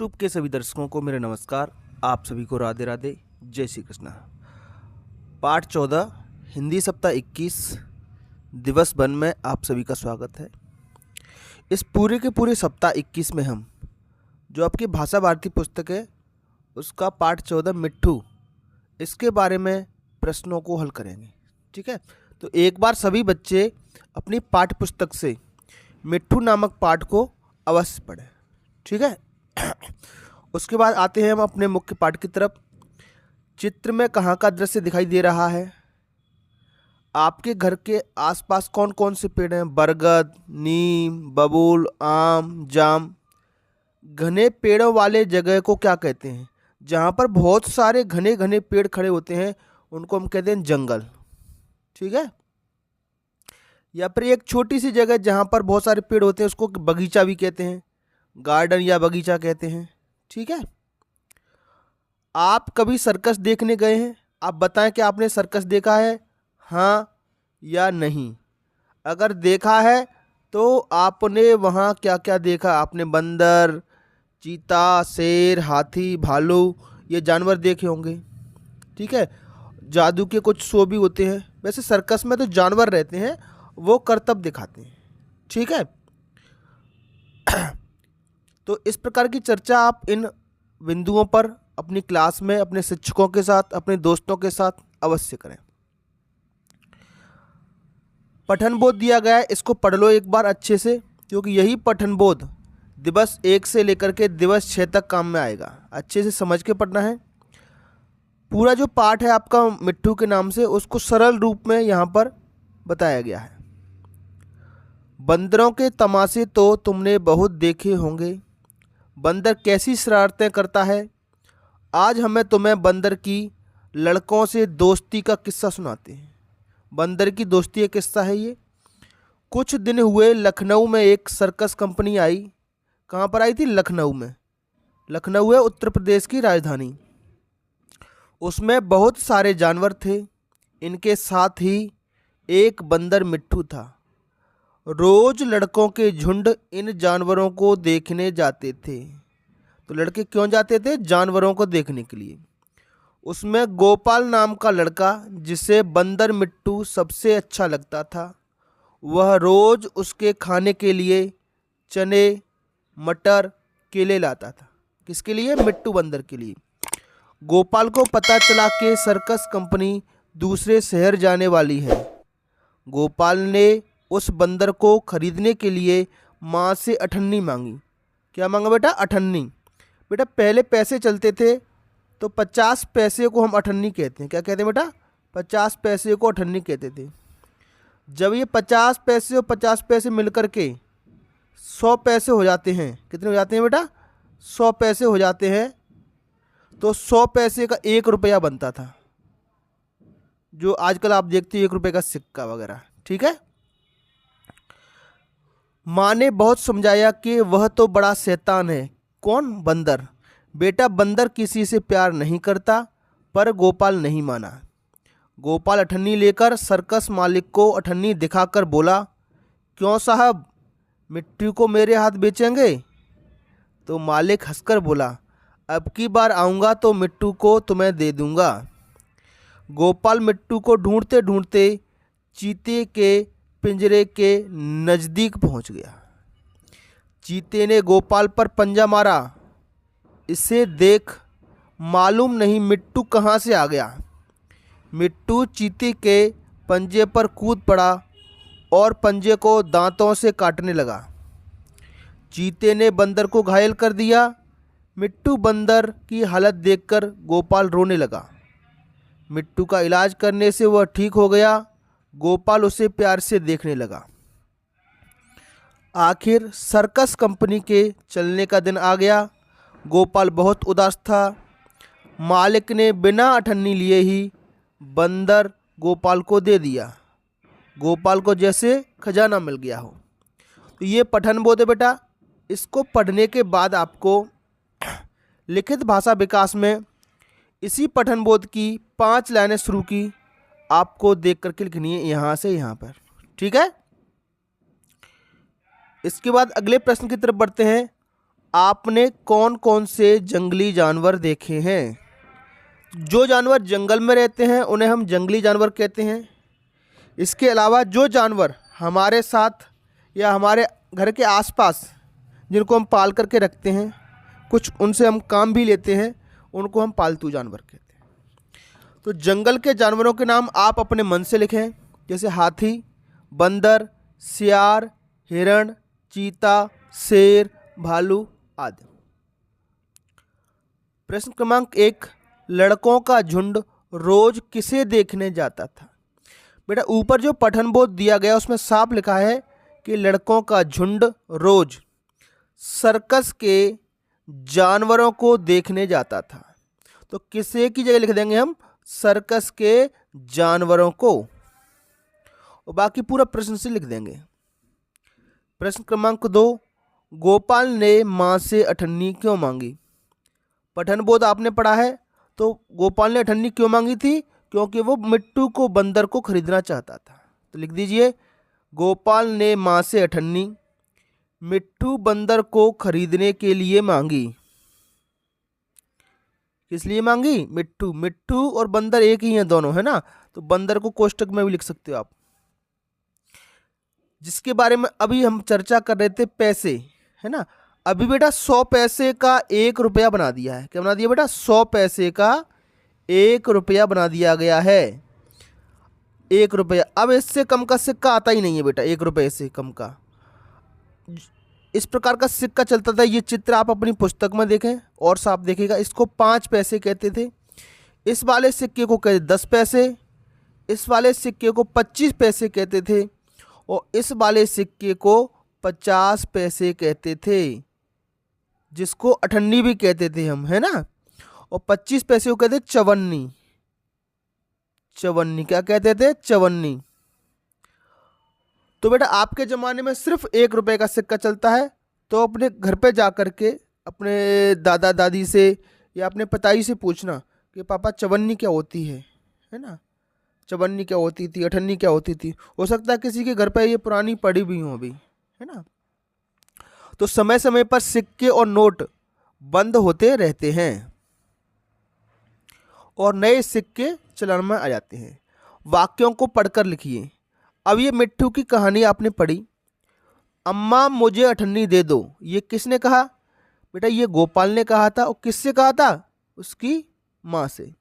YouTube के सभी दर्शकों को मेरा नमस्कार। आप सभी को राधे राधे, जय श्री कृष्णा। पाठ 14 हिंदी सप्ताह 21 दिवस 1 में आप सभी का स्वागत है। इस पूरे के पूरे सप्ताह 21 में हम जो आपकी भाषा भारती पुस्तक है उसका पाठ 14 मिट्ठू, इसके बारे में प्रश्नों को हल करेंगे। ठीक है, तो एक बार सभी बच्चे अपनी पाठ्य पुस्तक से मिट्ठू नामक पाठ को अवश्य पढ़ें। ठीक है, उसके बाद आते हैं हम अपने मुख्य पाठ की तरफ। चित्र में कहाँ का दृश्य दिखाई दे रहा है? आपके घर के आसपास कौन कौन से पेड़ हैं? बरगद, नीम, बबूल, आम, जाम। घने पेड़ों वाले जगह को क्या कहते हैं? जहाँ पर बहुत सारे घने घने पेड़ खड़े होते हैं उनको हम कहते हैं जंगल। ठीक है, या फिर एक छोटी सी जगह जहाँ पर बहुत सारे पेड़ होते हैं उसको बगीचा भी कहते हैं, गार्डन या बगीचा कहते हैं। ठीक है, आप कभी सर्कस देखने गए हैं? आप बताएं कि आपने सर्कस देखा है, हाँ या नहीं। अगर देखा है तो आपने वहाँ क्या क्या देखा? आपने बंदर, चीता, शेर, हाथी, भालू ये जानवर देखे होंगे। ठीक है, जादू के कुछ शो भी होते हैं। वैसे सर्कस में तो जानवर रहते हैं, वो करतब दिखाते हैं। ठीक है, तो इस प्रकार की चर्चा आप इन बिंदुओं पर अपनी क्लास में अपने शिक्षकों के साथ, अपने दोस्तों के साथ अवश्य करें। पठन बोध दिया गया है, इसको पढ़ लो एक बार अच्छे से, क्योंकि यही पठन बोध दिवस 1 से लेकर के दिवस 6 तक काम में आएगा। अच्छे से समझ के पढ़ना है। पूरा जो पाठ है आपका मिट्ठू के नाम से, उसको सरल रूप में यहाँ पर बताया गया है। बंदरों के तमाशे तो तुमने बहुत देखे होंगे। बंदर कैसी शरारतें करता है। आज हमें तुम्हें बंदर की लड़कों से दोस्ती का किस्सा सुनाते हैं। बंदर की दोस्ती का किस्सा है ये। कुछ दिन हुए लखनऊ में एक सर्कस कंपनी आई। कहाँ पर आई थी? लखनऊ में। लखनऊ है उत्तर प्रदेश की राजधानी। उसमें बहुत सारे जानवर थे। इनके साथ ही एक बंदर मिट्ठू था। रोज लड़कों के झुंड इन जानवरों को देखने जाते थे। तो लड़के क्यों जाते थे? जानवरों को देखने के लिए। उसमें गोपाल नाम का लड़का, जिसे बंदर मिट्ठू सबसे अच्छा लगता था, वह रोज उसके खाने के लिए चने, मटर, केले लाता था। किसके लिए? मिट्ठू बंदर के लिए। गोपाल को पता चला कि सर्कस कंपनी दूसरे शहर जाने वाली है। गोपाल ने उस बंदर को खरीदने के लिए माँ से अठन्नी मांगी। क्या मांगा बेटा? अठन्नी। बेटा पहले पैसे चलते थे तो 50 पैसे को हम अठन्नी कहते हैं। क्या कहते हैं बेटा? 50 पैसे को अठन्नी कहते थे। जब ये 50 पैसे और 50 पैसे मिलकर के 100 पैसे हो जाते हैं। कितने हो जाते हैं बेटा? 100 पैसे हो जाते हैं। तो 100 पैसे का 1 रुपया बनता था, जो आजकल आप देखते हैं 1 रुपये का सिक्का वगैरह। ठीक है, माँ ने बहुत समझाया कि वह तो बड़ा शैतान है। कौन? बंदर। बेटा बंदर किसी से प्यार नहीं करता। पर गोपाल नहीं माना। गोपाल अठन्नी लेकर सर्कस मालिक को अठन्नी दिखाकर बोला, क्यों साहब, मिट्टू को मेरे हाथ बेचेंगे? तो मालिक हंसकर बोला, अब की बार आऊँगा तो मिट्टू को तुम्हें दे दूँगा। गोपाल मिट्टू को ढूंढते ढूंढते चीते के पिंजरे के नज़दीक पहुंच गया। चीते ने गोपाल पर पंजा मारा। इसे देख मालूम नहीं मिट्टू कहाँ से आ गया। मिट्टू चीते के पंजे पर कूद पड़ा और पंजे को दांतों से काटने लगा। चीते ने बंदर को घायल कर दिया। मिट्टू बंदर की हालत देखकर गोपाल रोने लगा। मिट्टू का इलाज करने से वह ठीक हो गया। गोपाल उसे प्यार से देखने लगा। आखिर सर्कस कंपनी के चलने का दिन आ गया। गोपाल बहुत उदास था। मालिक ने बिना अठन्नी लिए ही बंदर गोपाल को दे दिया। गोपाल को जैसे खजाना मिल गया हो। तो ये पठन बोध है बेटा। इसको पढ़ने के बाद आपको लिखित भाषा विकास में इसी पठन बोध की 5 लाइनें शुरू की आपको देख करके लिखनी है, यहाँ से यहाँ पर। ठीक है, इसके बाद अगले प्रश्न की तरफ बढ़ते हैं। आपने कौन कौन से जंगली जानवर देखे हैं? जो जानवर जंगल में रहते हैं उन्हें हम जंगली जानवर कहते हैं। इसके अलावा जो जानवर हमारे साथ या हमारे घर के आसपास जिनको हम पाल करके रखते हैं, कुछ उनसे हम काम भी लेते हैं, उनको हम पालतू जानवर कहते हैं। तो जंगल के जानवरों के नाम आप अपने मन से लिखें, जैसे हाथी, बंदर, सियार, हिरण, चीता, शेर, भालू आदि। प्रश्न क्रमांक 1, लड़कों का झुंड रोज किसे देखने जाता था? बेटा ऊपर जो पठन बोध दिया गया उसमें साफ लिखा है कि लड़कों का झुंड रोज सर्कस के जानवरों को देखने जाता था। तो किसे की जगह लिख देंगे हम सर्कस के जानवरों को, और बाकी पूरा प्रश्न से लिख देंगे। प्रश्न क्रमांक 2, गोपाल ने मां से अठन्नी क्यों मांगी? पठन बोध आपने पढ़ा है, तो गोपाल ने अठन्नी क्यों मांगी थी? क्योंकि वो मिट्टू को बंदर को खरीदना चाहता था। तो लिख दीजिए, गोपाल ने मां से अठन्नी मिट्टू बंदर को खरीदने के लिए मांगी। किस लिए मांगी? मिट्टू। मिट्टू और बंदर एक ही हैं दोनों, है ना, तो बंदर को कोष्टक में भी लिख सकते हो आप। जिसके बारे में अभी हम चर्चा कर रहे थे, पैसे, है ना, अभी बेटा 100 पैसे का 1 रुपया बना दिया है। क्या बना दिया बेटा? 100 पैसे का 1 रुपया बना दिया गया है। 1 रुपया, अब इससे कम का सिक्का आता ही नहीं है बेटा, 1 रुपये से कम का। इस प्रकार का सिक्का चलता था। ये चित्र आप अपनी पुस्तक में देखें और साफ देखिएगा। इसको 5 पैसे कहते थे। इस वाले सिक्के को कहते 10 पैसे, इस वाले सिक्के को 25 पैसे कहते थे, और इस वाले सिक्के को 50 पैसे कहते थे, जिसको अठन्नी भी कहते थे हम, है ना। और 25 पैसे को कहते चवन्नी। चवन्नी क्या कहते थे? चवन्नी। तो बेटा आपके ज़माने में सिर्फ 1 रुपये का सिक्का चलता है। तो अपने घर पे जा कर के अपने दादा दादी से या अपने पिताजी से पूछना कि पापा चवन्नी क्या होती है ना, चवन्नी क्या होती थी, अठन्नी क्या होती थी। हो सकता है किसी के घर पे ये पुरानी पड़ी भी हो अभी, है ना। तो समय समय पर सिक्के और नोट बंद होते रहते हैं और नए सिक्के चलन में आ जाते हैं। वाक्यों को पढ़कर लिखिए। अब ये मिट्टू की कहानी आपने पढ़ी, अम्मा मुझे अठन्नी दे दो, ये किसने कहा? बेटा ये गोपाल ने कहा था। और किससे कहा था? उसकी माँ से।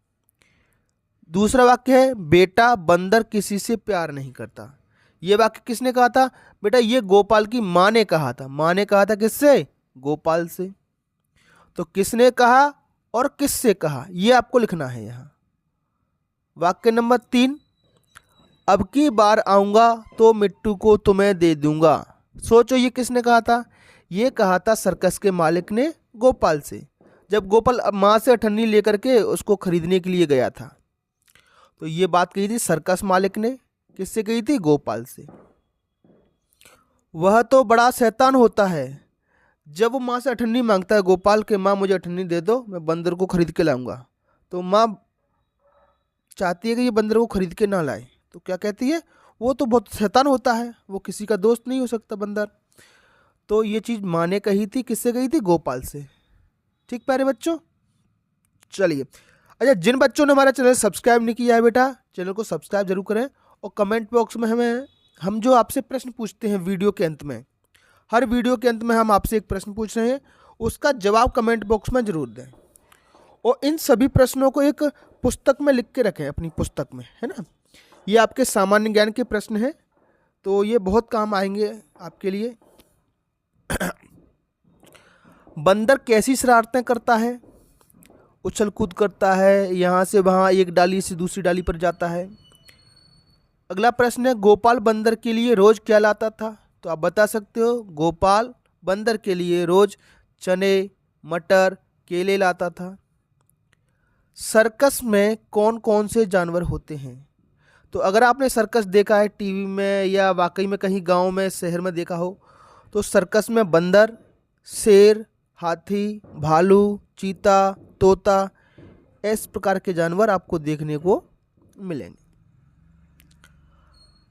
दूसरा वाक्य है, बेटा बंदर किसी से प्यार नहीं करता, ये वाक्य किसने कहा था? बेटा ये गोपाल की माँ ने कहा था। माँ ने कहा था किससे? गोपाल से। तो किसने कहा और किससे कहा, ये आपको लिखना है यहाँ। वाक्य नंबर 3, अब की बार आऊँगा तो मिट्टू को तुम्हें दे दूंगा। सोचो ये किसने कहा था? ये कहा था सर्कस के मालिक ने गोपाल से, जब गोपाल माँ से अठन्नी लेकर के उसको खरीदने के लिए गया था। तो ये बात कही थी सर्कस मालिक ने। किससे कही थी? गोपाल से। वह तो बड़ा शैतान होता है, जब वो माँ से अठन्नी मांगता है गोपाल के, माँ मुझे अठन्नी दे दो, मैं बंदर को खरीद के लाऊंगा। तो माँ चाहती है कि ये बंदर को खरीद के ना लाए। तो क्या कहती है? वो तो बहुत शैतान होता है, वो किसी का दोस्त नहीं हो सकता बंदर। तो ये चीज़ माँ ने कही थी। किससे कही थी? गोपाल से। ठीक प्यारे बच्चों, चलिए। अच्छा, जिन बच्चों ने हमारा चैनल सब्सक्राइब नहीं किया है बेटा, चैनल को सब्सक्राइब जरूर करें। और कमेंट बॉक्स में हम जो आपसे प्रश्न पूछते हैं वीडियो के अंत में, हर वीडियो के अंत में हम आपसे एक प्रश्न पूछ रहे हैं, उसका जवाब कमेंट बॉक्स में ज़रूर दें। और इन सभी प्रश्नों को एक पुस्तक में लिख के रखें, अपनी पुस्तक में, है ना। ये आपके सामान्य ज्ञान के प्रश्न हैं, तो ये बहुत काम आएंगे आपके लिए। बंदर कैसी शरारतें करता है? उछल कूद करता है, यहाँ से वहाँ, एक डाली से दूसरी डाली पर जाता है। अगला प्रश्न है, गोपाल बंदर के लिए रोज क्या लाता था? तो आप बता सकते हो, गोपाल बंदर के लिए रोज चने, मटर, केले लाता था। सर्कस में कौन कौन से जानवर होते हैं? तो अगर आपने सर्कस देखा है टीवी में या वाकई में कहीं गांव में, शहर में देखा हो, तो सर्कस में बंदर, शेर, हाथी, भालू, चीता, तोता, इस प्रकार के जानवर आपको देखने को मिलेंगे।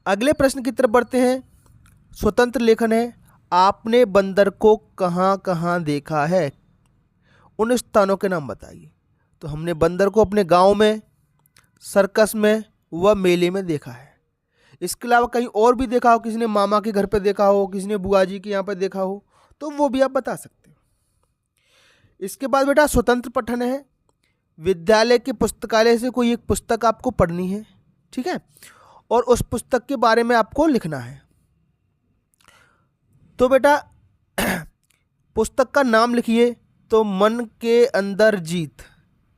अगले प्रश्न की तरफ बढ़ते हैं। स्वतंत्र लेखन है। आपने बंदर को कहाँ कहाँ देखा है? उन स्थानों के नाम बताइए। तो हमने बंदर को अपने गांव में, सर्कस में व मेले में देखा है। इसके अलावा कहीं और भी देखा हो, किसी ने मामा के घर पे देखा हो, किसी ने बुआ जी के यहाँ पे देखा हो, तो वो भी आप बता सकते हो। इसके बाद बेटा स्वतंत्र पठन है। विद्यालय के पुस्तकालय से कोई एक पुस्तक आपको पढ़नी है, ठीक है, और उस पुस्तक के बारे में आपको लिखना है। तो बेटा पुस्तक का नाम लिखिए। तो मन के अंदर जीत,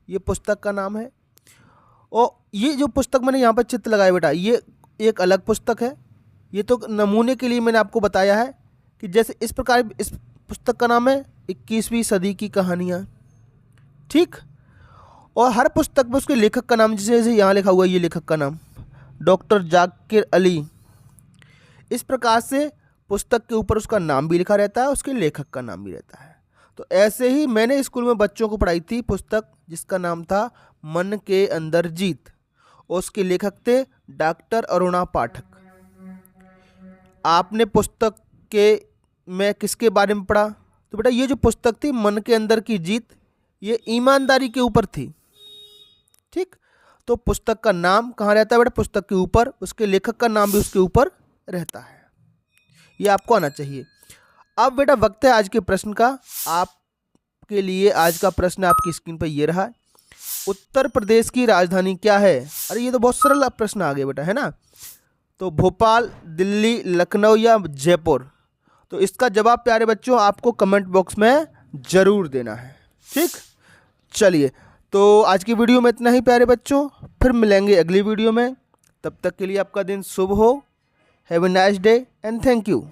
ये पुस्तक का नाम है। और ये जो पुस्तक मैंने यहाँ पर चित्र लगाया बेटा, ये एक अलग पुस्तक है। ये तो नमूने के लिए मैंने आपको बताया है कि जैसे इस प्रकार इस पुस्तक का नाम है 21वीं सदी की कहानियाँ, ठीक। और हर पुस्तक में उसके लेखक का नाम, जैसे यहाँ लिखा हुआ है, ये लेखक का नाम डॉक्टर जाकिर अली। इस प्रकार से पुस्तक के ऊपर उसका नाम भी लिखा रहता है, उसके लेखक का नाम भी रहता है। तो ऐसे ही मैंने स्कूल में बच्चों को पढ़ाई थी पुस्तक जिसका नाम था मन के अंदर जीत, और उसके लेखक थे डॉक्टर अरुणा पाठक। आपने पुस्तक के में किसके बारे में पढ़ा? तो बेटा ये जो पुस्तक थी मन के अंदर की जीत, ये ईमानदारी के ऊपर थी, ठीक। तो पुस्तक का नाम कहाँ रहता है बेटा? पुस्तक के ऊपर। उसके लेखक का नाम भी उसके ऊपर रहता है। ये आपको आना चाहिए। अब बेटा वक्त है आज के प्रश्न का। आपके लिए आज का प्रश्न आपकी स्क्रीन पर ये रहा। उत्तर प्रदेश की राजधानी क्या है? अरे ये तो बहुत सरल प्रश्न आ गया बेटा, है ना। तो भोपाल, दिल्ली, लखनऊ या जयपुर? तो इसका जवाब प्यारे बच्चों आपको कमेंट बॉक्स में ज़रूर देना है, ठीक। चलिए, तो आज की वीडियो में इतना ही प्यारे बच्चों, फिर मिलेंगे अगली वीडियो में। तब तक के लिए आपका दिन शुभ हो। Have a nice day and thank you.